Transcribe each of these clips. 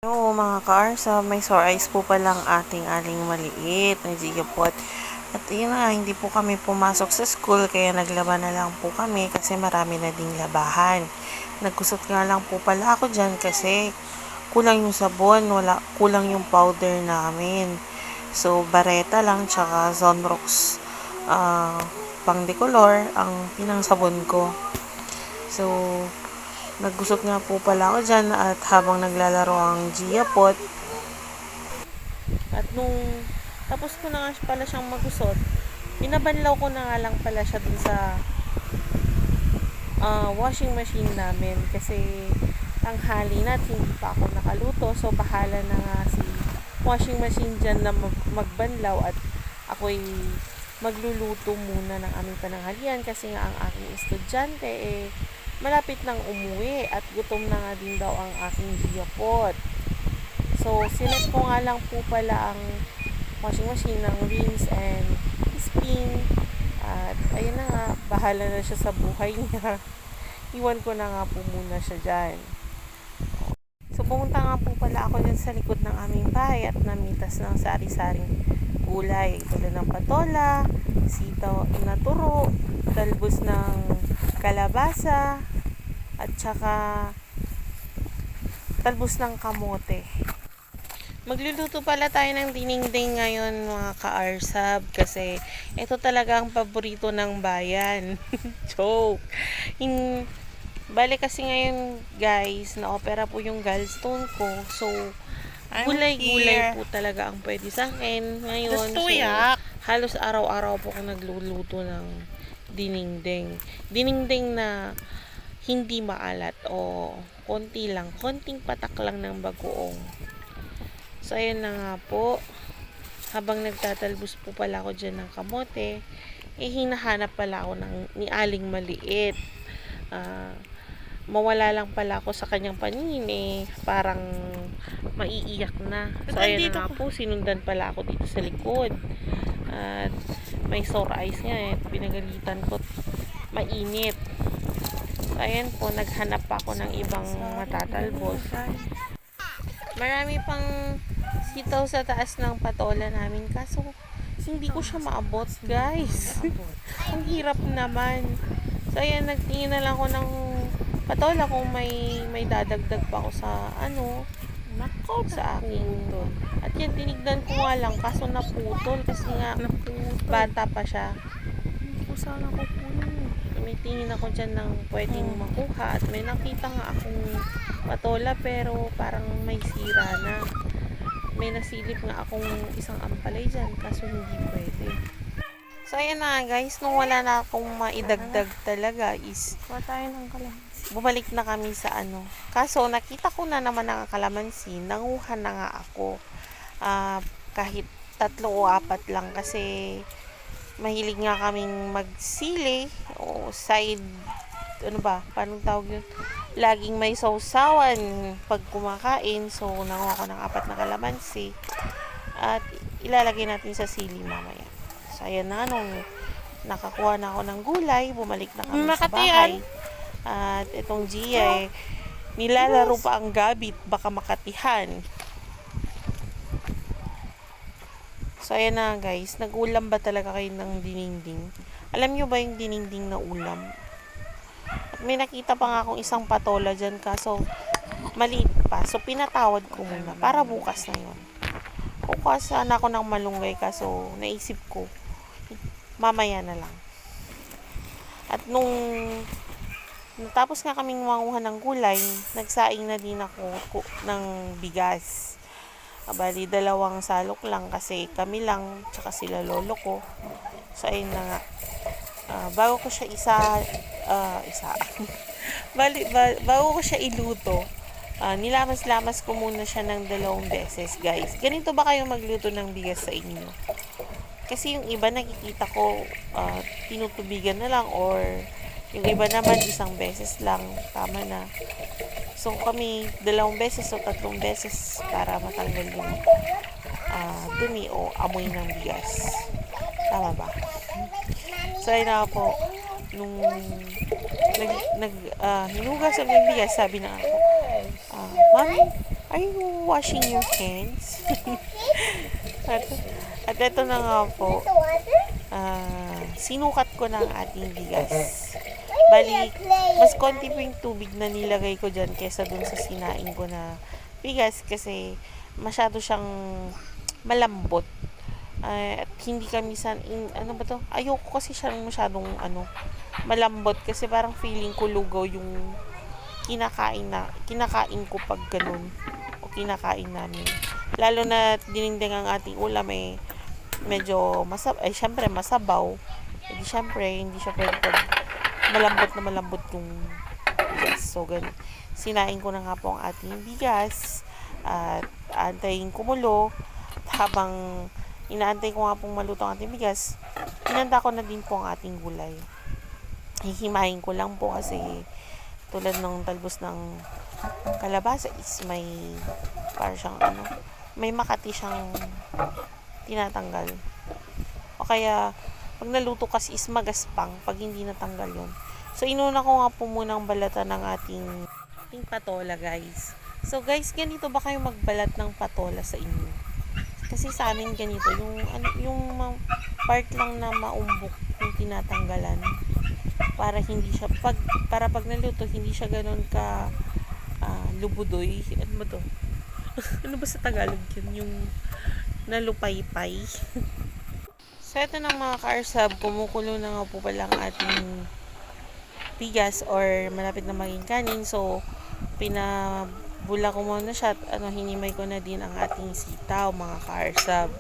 Hello mga ka-arsa, may sore eyes po palang ating aling maliit na Gigapot. At yun na, hindi po kami pumasok sa school kaya naglaba na lang po kami kasi marami na ding labahan. Nagkusot nga lang po pala ako dyan kasi kulang yung sabon, kulang yung powder namin. So, bareta lang tsaka Zonrox pang decolor ang pinang sabon ko. So, naggusot nga po pala ako dyan at habang naglalaro ang Giapot. At nung tapos ko na nga pala siyang magusot, binabanlaw ko na nga lang pala siya dun sa washing machine namin kasi tanghali na at hindi pa ako nakaluto. So, bahala na nga si washing machine dyan na magbanlaw at ako'y magluluto muna ng aming pananghalian kasi nga ang aking estudyante malapit nang umuwi at gutom na nga din daw ang aking Giapot. So, sinet ko nga lang po pala ang washing machine ng rinse and spin. At ayun na nga, bahala na siya sa buhay niya. Iwan ko na nga po muna siya dyan. So, pumunta nga po pala ako dyan sa likod ng aming bahay at namitas ng sari-saring gulay. Tulad ng patola, sitaw na turo, talbos ng kalabasa, at saka talbos ng kamote. Magluluto pala tayo ng dinengdeng ngayon mga ka-arsab kasi ito talaga ang paborito ng bayan. Joke! Bale kasi ngayon guys, na-opera po yung gallstone ko. So, gulay-gulay po talaga ang pwede sa akin ngayon. So, halos araw-araw po ako nagluluto ng dinengdeng. Dinengdeng na hindi maalat o konti lang, konting patak lang ng bagoong. So, ayun na nga po. Habang nagtatalbos po pala ako dyan ng kamote, hinahanap pala ako ni Aling Maliit. Mawala lang pala ako sa kanyang paningin parang maiiyak na. So, ayun na nga po, sinundan pala ako dito sa likod. At may sore eyes nga pinagalitan ko. Mainit. So, ayan po, naghanap pa ako ng ibang matatalbos. Marami pang sitaw sa taas ng patola namin kaso hindi ko siya maabot guys. Ang hirap naman. So ayan, nagtingin na lang ako ng patola kung may dadagdag pa ako sa sa aking at yan, tinignan ko nga lang kaso naputol kasi nga bata pa siya. Sana ko po may tingin ako dyan ng pwedeng makuha at may nakita nga akong patola pero parang may sira na. May nasilip nga akong isang ampalay dyan kaso hindi pwede. So ayan na guys, nung wala na akong maidagdag talaga is bumalik na kami sa kaso nakita ko na naman ang kalamansi, nanguha na nga ako kahit 3 o 4 lang kasi mahilig nga kaming magsili o side paano tawag yun, laging may sausawan pag kumakain. So nanguha ko ng 4 na kalamansi at ilalagay natin sa sili mamaya. So ayan na, nung nakakuha na ako ng gulay, bumalik na kami sa bahay. At itong Gia nilalaro pa ang gabit, baka makatihan. So ayan na guys, nag-ulam ba talaga kayo ng dinengdeng? Alam nyo ba yung dinengdeng na ulam? At may nakita pa nga akong isang patola dyan kaso maliit pa. So pinatawad ko muna para bukas na yun. Kukuha sana ako ng malunggay kaso naisip ko mamaya na lang. At nung natapos nga kaming manguha ng gulay, nagsaing na din ako ng bigas. Bali, 2 salok lang kasi kami lang tsaka sila lolo ko. So ayun na nga, bago ko siya bago ko siya iluto, nilamas-lamas ko muna siya ng 2 beses guys. Ganito ba kayo magluto ng bigas sa inyo? Kasi yung iba nakikita ko tinutubigan na lang or yung iba naman 1 beses lang, tama na. So kami 2 beses o 3 beses para matanggal yung dumi o amoy ng bigas. Tama ba? So ayun na po, nung hinugas ang bigas, sabi na ako, Mami, Are you washing your hands? at, at ito na nga po, sinukat ko na ang ating bigas. Bali, mas konti po yung tubig na nilagay ko dyan kesa dun sa sinaing ko na bigas kasi masyado siyang malambot. At hindi kami ano ba to? Ayoko kasi siyang masyadong malambot kasi parang feeling ko lugaw yung kinakain ko pag ganun o kinakain namin. Lalo na dininding ang ating ulam medyo syempre masabaw. Hindi syempre hindi siya pwede pag malambot yung bigas. So ganun. Sinain ko na nga po ang ating bigas at antayin kumulo habang inaantay ko nga pong maluto ang ating bigas. Inanda ko na din po ang ating gulay. Hihimahin ko lang po kasi tulad ng talbos ng kalabasa is may parang siyang may makati siyang tinatanggal. O kaya pag naluto kasi is magaspang pag hindi natanggal yun. So inuna ko nga po muna ang balatan ng ating patola, guys. So guys, ganito ba kayo magbalat ng patola sa inyo? Kasi sa amin ganito, yung part lang na maumbok yung tinatanggalan para hindi siya pag naluto hindi siya ganoon ka lubudoy. Ano ba to? Ano ba sa Tagalog yun? Yung nalupaypay. So ito na mga ka-arsab, kumukulo na nga po pala ang ating bigas or malapit na maging kanin. So pinabula ko muna siya at hinimay ko na din ang ating sitaw, mga ka-arsab.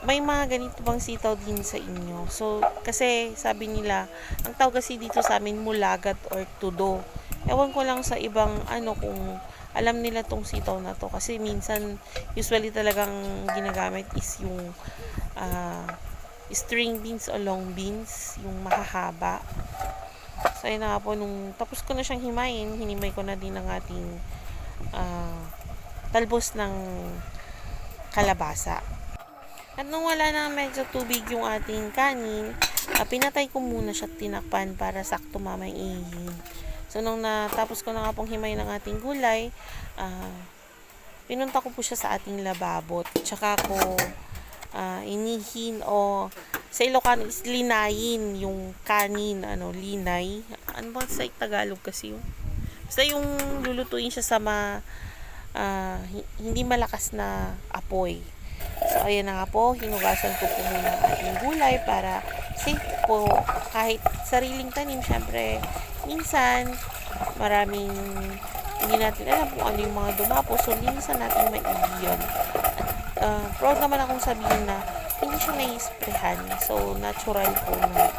May mga ganito bang sitaw din sa inyo? So, kasi sabi nila, ang tawag kasi dito sa amin mulagat or tudo. Ewan ko lang sa ibang kung alam nila tong sitaw na to. Kasi minsan, usually talagang ginagamit is yung string beans o long beans, yung mahahaba. So, ayun na nga po, nung tapos ko na siyang himayin, hinimay ko na din ang ating talbos ng kalabasa. At nung wala na medyo tubig yung ating kanin, pinatay ko muna siya tinakpan para sakto mamay ihin. So nung natapos ko na nga pong himay ng ating gulay, pinunta ko po siya sa ating lababo. Tsaka ko inihin o sa Ilocano is linayin yung kanin, linay. Ano ba sa Tagalog kasi yun? Basta yung lulutuin siya sa hindi malakas na apoy. So, ayan na nga po, hinugasan ko po muna ang ating gulay para safe po. Kahit sariling tanim, syempre, minsan, maraming hindi natin alam kung ano yung mga dumapo. So, minsan natin maiiyon. At proud naman akong sabihin na hindi siya nai-sprayhan. So, natural po na,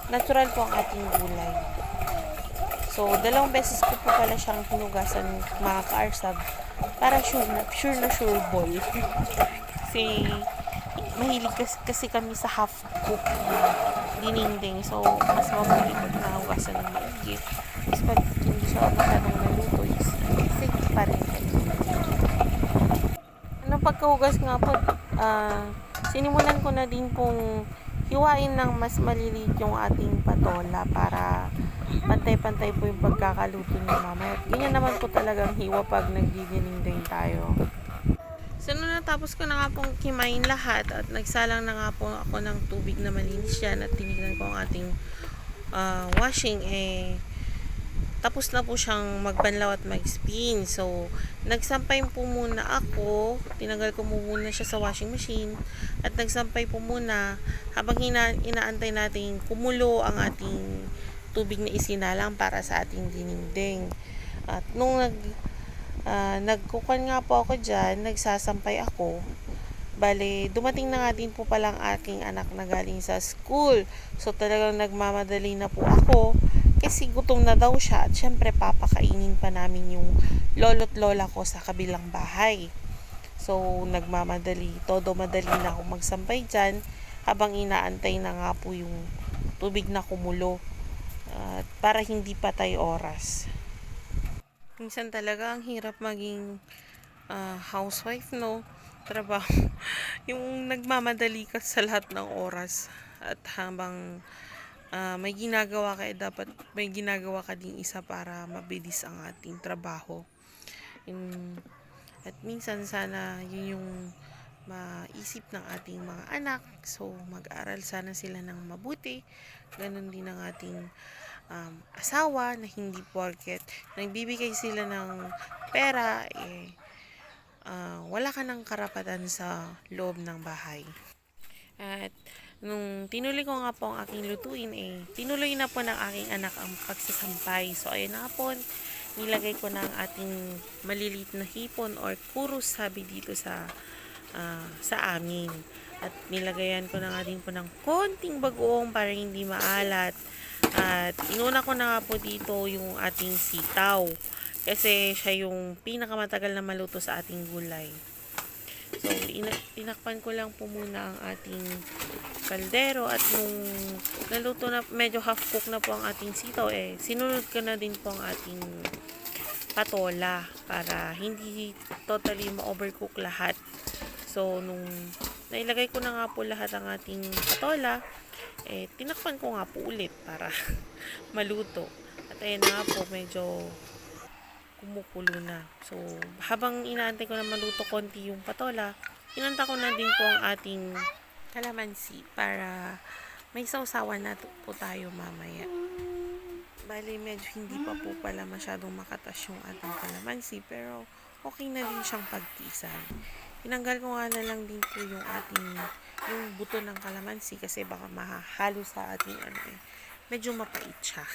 natural po ang ating gulay. So, 2 beses ko po pala siyang hinugasan, mga ka-arsab, para sure ball. Kasi mahilig kasi kami sa half cook dininding. So mas mabuti pag nahugasan ng maigi. Mas pag hindi siya masyadong naluto is safe pa rin. Pagkahugas nga po, sinimulan ko na din pong hiwain ng mas maliliit yung ating patola para pantay-pantay po yung pagkakaluto niya mamaya. Ganyan naman po talagang hiwa pag nagdidining tayo. So, nung natapos ko na nga pong kimain lahat at nagsalang na nga po ako ng tubig na malinis yan at tinignan ko ang ating washing, tapos na po siyang magbanlaw at mag-spin. So, nagsampay po muna ako. Tinanggal ko muna siya sa washing machine. At nagsampay po muna habang inaantay natin kumulo ang ating tubig na isinalang para sa ating dininding. At nung nagkukan nga po ako dyan, nagsasampay ako. Bale, dumating na nga din po palang aking anak na galing sa school. So, talagang nagmamadali na po ako. Kasi gutom na daw siya at syempre papakainin pa namin yung lolo't lola ko sa kabilang bahay. So, todo madali na ako magsampay dyan habang inaantay na nga po yung tubig na kumulo para hindi patay oras. Minsan talaga ang hirap maging housewife, no? Trabaho. Yung nagmamadali ka sa lahat ng oras at habang may ginagawa ka, dapat may ginagawa ka ding isa para mabilis ang ating trabaho. At minsan sana yun yung maisip ng ating mga anak. So, mag-aral sana sila ng mabuti. Ganon din ang ating asawa, na hindi porket nagbibigay sila ng pera, wala ka ng karapatan sa loob ng bahay. At nung tinuloy ko nga po ang aking lutuin, tinuloy na po ng aking anak ang pagsasampay. So, ayun na po, nilagay ko na ang ating maliliit na hipon or kurus, sabi dito sa amin. At nilagayan ko na nga din po ng konting bagoong para hindi maalat. At inuna ko na nga po dito yung ating sitaw. Kasi siya yung pinakamatagal na maluto sa ating gulay. So, tinakpan ko lang po muna ang ating kaldero. At nung naluto na, medyo half cook na po ang ating sitaw, sinunod ko na din po ang ating patola para hindi totally ma-overcook lahat. So, nung nailagay ko na nga po lahat ang ating patola, tinakpan ko nga po ulit para maluto. At ayun na nga po, medyo kumukulo na. So, habang inaantay ko na maluto konti yung patola, inanta ko na din po ang ating kalamansi para may sausawan na po tayo mamaya. Bali, medyo hindi pa po pala masyadong makatas yung ating kalamansi, pero okay na din siyang pagtisan. Tinanggal ko nga na lang din po yung buto ng kalamansi kasi baka mahalo sa ating medyo mapait siya.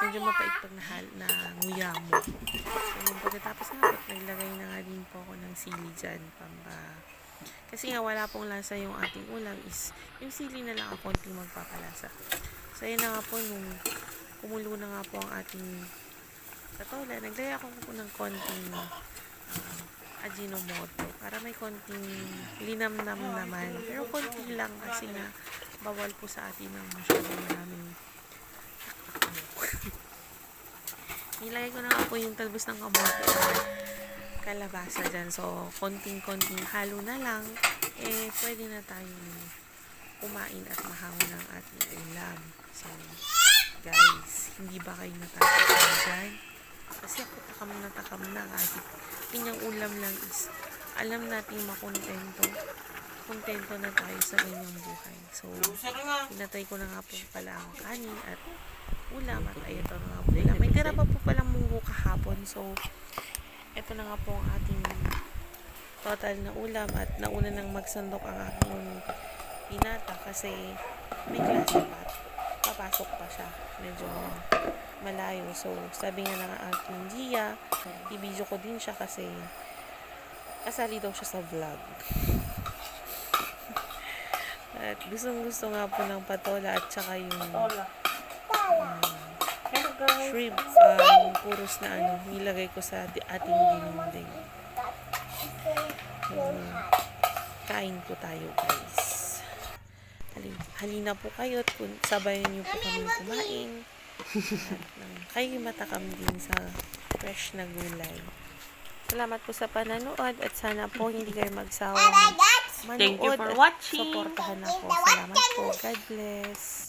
Medyo mapait pag nguya mo. So, pagkatapos nga po, naglagay na nga din po ako ng sili dyan. Kasi nga wala pong lasa yung ating ulam, is yung sili na lang ang konting magpapalasa. So, yun na nga po, nung kumulo na nga po ang ating patola, naglagay ako po ng konting Ajinomoto para may konting linamnam naman, pero konti lang kasi nga bawal po sa atin ng masyadong maraming nilagay ko na nga po yung talbos ng kamote at kalabasa dyan. So, konting-konting halo na lang, pwede na tayong kumain at mahango ng ating ulam. So, guys, hindi ba kayo natatakam dyan? Kasi ako takam na kahit pinyang ulam lang is alam natin makontento. Kontento na tayo sa ganyang buhay. So, pinatay ko na nga po pala ang kanin at ulam at ito na nga po. May tira pa po palang munggo kahapon. So, ito na nga po ang ating total na ulam at nauna nang magsandok ang aking pinata kasi may klase pa. Papasok pa siya. Medyo malayo. So, sabi nga ng aking Gia, i-video ko din siya kasi kasali daw siya sa vlog. At gustong-gusto nga po ng patola at saka yung shrimp, yung puros na nilagay ko sa ating dininding. Kain po tayo, guys. Halina po kayo at sabayan niyo po kami kumain. At kayo matakam din sa fresh na gulay. Salamat po sa panonood at sana po hindi kayo magsawang manood. Thank you for watching. Suportahan ako. Salamat po. God bless.